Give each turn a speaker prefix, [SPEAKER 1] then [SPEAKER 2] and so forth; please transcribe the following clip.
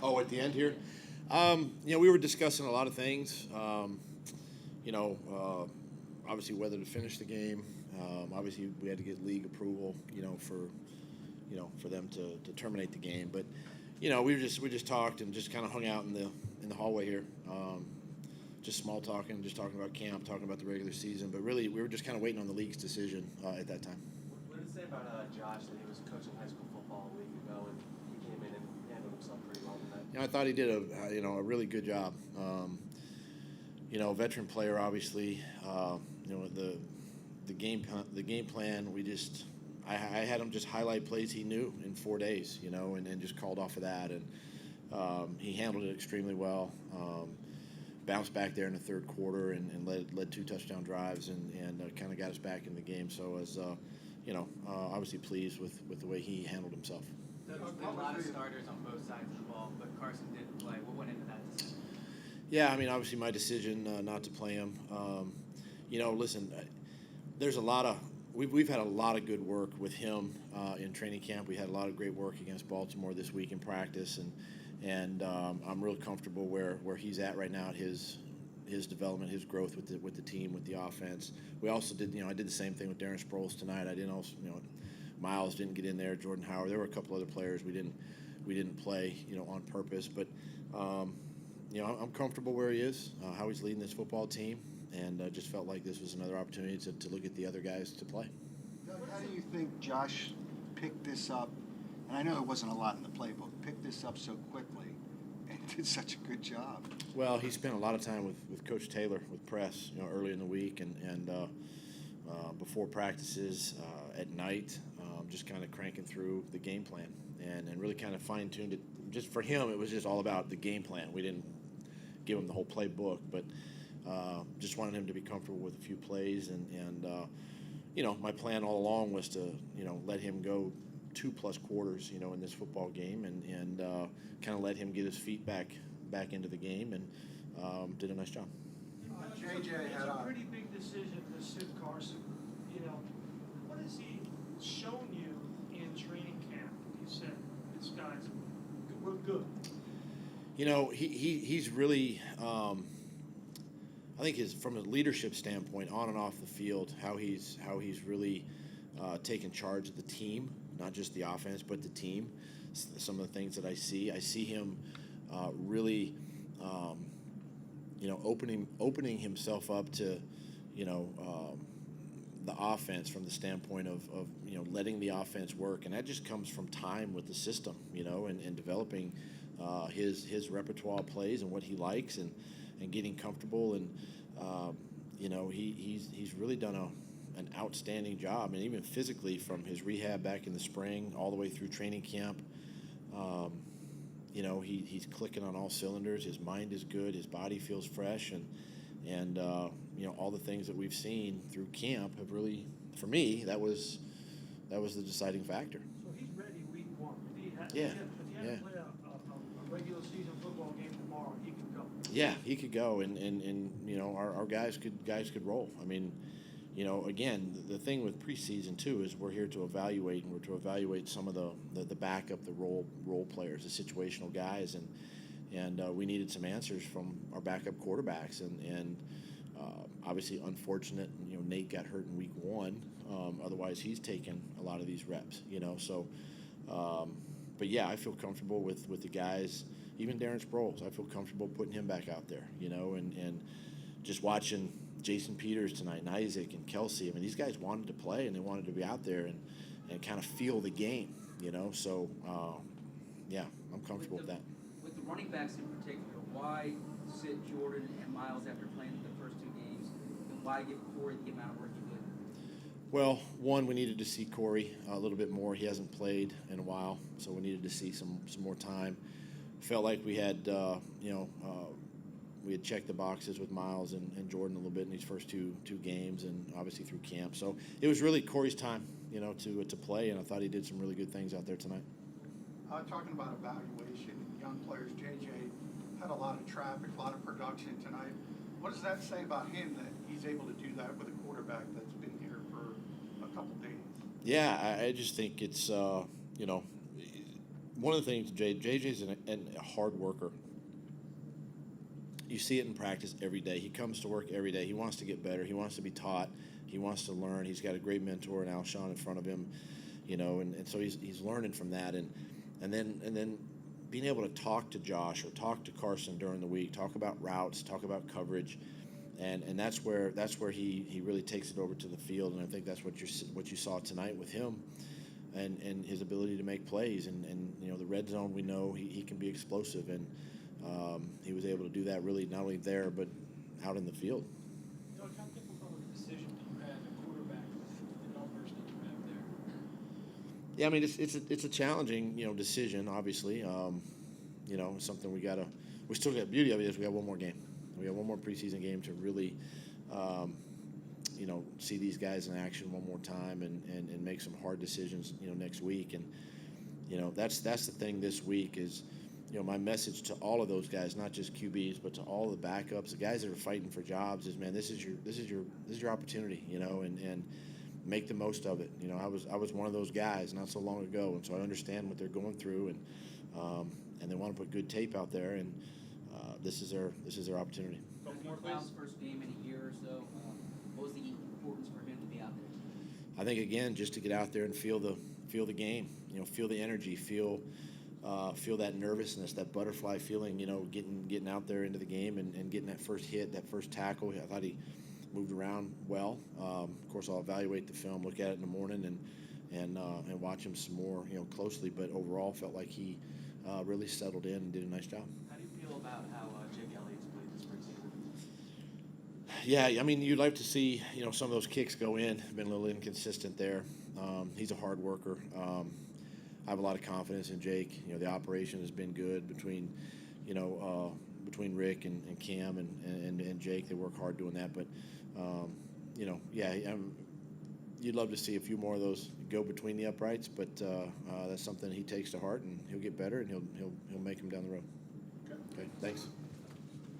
[SPEAKER 1] Oh, at the end here? We were discussing a lot of things. Obviously whether to finish the game. Obviously we had to get league approval, for them to terminate the game. But, we just talked and just kind of hung out in the hallway here. Just small talking, just talking about camp, talking about the regular season. But really, we were just kind of waiting on the league's decision at that time.
[SPEAKER 2] What did it say about Josh that he was coaching high school football a week ago and he came in and handled himself pretty well tonight?
[SPEAKER 1] I thought he did a really good job. Veteran player, obviously. The game plan. I had him just highlight plays he knew in 4 days. And just called off of that, and he handled it extremely well. Bounced back there in the third quarter and led 2 touchdown drives and kind of got us back in the game. So I was obviously pleased with the way he handled himself.
[SPEAKER 3] There's been a lot of starters on both sides of the ball, but Carson didn't play. What went into that decision?
[SPEAKER 1] Yeah, obviously my decision not to play him. Listen, there's a lot of we've had a lot of good work with him in training camp. We had a lot of great work against Baltimore this week in practice, and I'm really comfortable where he's at right now. His development, his growth with the team, with the offense. We also did, I did the same thing with Darren Sproles tonight. I didn't also, Miles didn't get in there. Jordan Howard. There were a couple other players we didn't play, on purpose. But I'm comfortable where he is, how he's leading this football team, and just felt like this was another opportunity to look at the other guys to play.
[SPEAKER 4] Doug, how do you think Josh picked this up? And I know there wasn't a lot in the playbook. Picked this up so quickly and did such a good job.
[SPEAKER 1] Well, he spent a lot of time with Coach Taylor with press, early in the week and before practices, at night, just kind of cranking through the game plan and really kind of fine-tuned it. Just for him, it was just all about the game plan. We didn't give him the whole playbook, but just wanted him to be comfortable with a few plays. And my plan all along was to, let him go 2+ quarters, in this football game and kind of let him get his feet back into the game and did a nice job.
[SPEAKER 5] JJ had a pretty big decision to sit Carson. What has he shown you in training camp? You said this guy's we're good.
[SPEAKER 1] He's really. I think from a leadership standpoint, on and off the field, how he's really taken charge of the team, not just the offense, but the team. Some of the things that I see him really, opening himself up to, the offense from the standpoint of letting the offense work, and that just comes from time with the system, and developing his repertoire of plays and what he likes and getting comfortable and he's really done an outstanding job, and even physically from his rehab back in the spring all the way through training camp. He's clicking on all cylinders. His mind is good. His body feels fresh, and all the things that we've seen through camp have really, for me, that was the deciding factor.
[SPEAKER 5] So he's ready week 1. If he had to play a regular season football game tomorrow, he could go.
[SPEAKER 1] Yeah, he could go, and our guys could roll. Again, the thing with preseason too is we're here to evaluate, and we're to evaluate some of the backup, the role players, the situational guys, and we needed some answers from our backup quarterbacks, and obviously unfortunate. Nate got hurt in week 1. Otherwise, he's taken a lot of these reps. But yeah, I feel comfortable with the guys. Even Darren Sproles, I feel comfortable putting him back out there. And just watching Jason Peters tonight, and Isaac and Kelsey. These guys wanted to play and they wanted to be out there and kind of feel the game. So yeah, I'm comfortable with that.
[SPEAKER 3] With the running backs in particular, why sit Jordan and Miles after playing the first 2 games, and why give Corey the amount of work he did?
[SPEAKER 1] Well, one, we needed to see Corey a little bit more. He hasn't played in a while, so we needed to see some more time. Felt like we had, we had checked the boxes with Miles and Jordan a little bit in these first two games, and obviously through camp. So it was really Corey's time, to play, and I thought he did some really good things out there tonight.
[SPEAKER 6] Talking about evaluation, young players, JJ had a lot of traffic, a lot of production tonight. What does that say about him that he's able to do that with a quarterback that's been here for a couple days?
[SPEAKER 1] Yeah, I just think it's, one of the things, JJ's a hard worker. You see it in practice every day. He comes to work every day. He wants to get better. He wants to be taught. He wants to learn. He's got a great mentor in Alshon in front of him, and so he's learning from that. And then being able to talk to Josh or talk to Carson during the week, talk about routes, talk about coverage, and that's where he really takes it over to the field. And I think that's what you saw tonight with him. And his ability to make plays, and the red zone, we know he can be explosive, and he was able to do that really not only there but out in the field.
[SPEAKER 5] Doug, how difficult of a decision do you have at quarterback with the numbers that you have there?
[SPEAKER 1] Yeah, I mean it's a challenging decision, obviously. Something we still got. Beauty of it is we got one more game. We got one more preseason game to really see these guys in action one more time and make some hard decisions, next week. And, that's the thing this week is, my message to all of those guys, not just QBs, but to all the backups, the guys that are fighting for jobs is, man, this is your opportunity, and make the most of it. I was one of those guys not so long ago, and so I understand what they're going through, and they want to put good tape out there, and this is their opportunity.
[SPEAKER 3] McCown's first game in a year or so. What was the importance for him to be out there?
[SPEAKER 1] I think again, just to get out there and feel the game, feel the energy, feel that nervousness, that butterfly feeling, getting out there into the game and getting that first hit, that first tackle. I thought he moved around well. Of course, I'll evaluate the film, look at it in the morning, and watch him some more, closely. But overall, felt like he really settled in and did a nice job.
[SPEAKER 2] How do you feel about how Jake Elliott's played this preseason?
[SPEAKER 1] Yeah, I mean, you'd like to see, some of those kicks go in. Been a little inconsistent there. He's a hard worker. I have a lot of confidence in Jake. The operation has been good between Rick and Cam and Jake. They work hard doing that. But, you'd love to see a few more of those go between the uprights. But that's something he takes to heart, and he'll get better, and he'll make them down the road. Okay, thanks.